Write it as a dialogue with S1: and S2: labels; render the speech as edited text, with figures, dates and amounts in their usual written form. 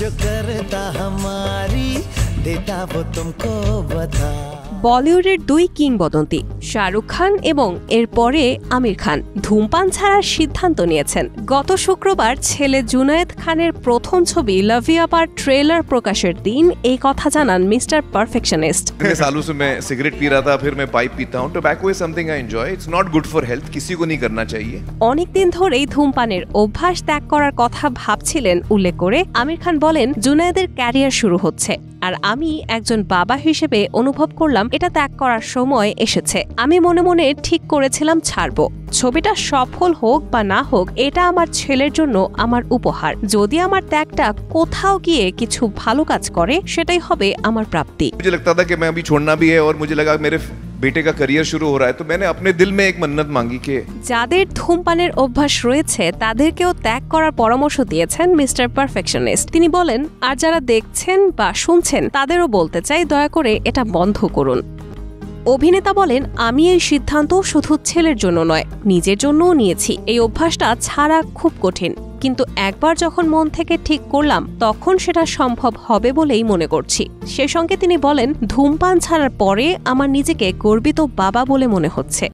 S1: जो करता हमारी देता वो तुमको बता।
S2: বলিউডের দুই কিংবদন্তি শাহরুখ খান এবং এরপরে আমির খান ধূমপান ছাড়ার সিদ্ধান্ত নিয়েছেন। গত শুক্রবার ছেলে জুনায়েদ খানের প্রথম ছবি লাভ ইউ আপার ট্রেলার প্রকাশের দিন এই কথা জানান মিস্টার পারফেকশনিস্ট।
S3: सालों से मैं सिगरेट पी रहा था, फिर मैं पाइप पीता हूं। Tobacco is something I enjoy. It's not good for health, किसी को नहीं करना चाहिए।
S2: অনেকদিন ধরেই ধূমপানের অভ্যাস ত্যাগ করার কথা ভাবছিলেন উল্লেখ করে আমির খান বলেন, জুনায়েদের ক্যারিয়ার শুরু হচ্ছে আর আমি একজন বাবা হিসেবে অনুভব করলাম এটা ত্যাগ করার সময় এসেছে। আমি মনে মনে ঠিক করেছিলাম ছাড়বো। ছবিটা সফল হোক বা না হোক, এটা আমার ছেলের জন্য আমার উপহার। যদি আমার ত্যাগটা কোথাও গিয়ে কিছু ভালো কাজ করে, সেটাই হবে আমার প্রাপ্তি।
S3: मुझे लगता था कि मैं अभी छोड़ना भी है और मुझे लगा मेरे बेटे का करियर शुरू हो रहा है, तो मैंने अपने दिल में एक मन्नत मांगी कि
S2: যাদের ধূমপানের অভ্যাস রয়েছে তাদেরকেও ত্যাগ করার পরামর্শ দিয়েছেন মিস্টার পারফেকশনিস্ট। তিনি বলেন, আর যারা দেখছেন বা শুনছেন তাদেরও বলতে চাই, দয়া করে এটা বন্ধ করুন। অভিনেতা বলেন, আমি এই সিদ্ধান্ত শুধু ছেলের জন্য নয়, নিজের জন্যও নিয়েছি। এই অভ্যাসটা ছাড়া খুব কঠিন, কিন্তু একবার যখন মন থেকে ঠিক করলাম তখন সেটা সম্ভব হবে বলেই মনে করছি। সে সঙ্গে তিনি বলেন, ধূমপান ছাড়ার পরে আমার নিজেকে গর্বিত বাবা বলে মনে হচ্ছে।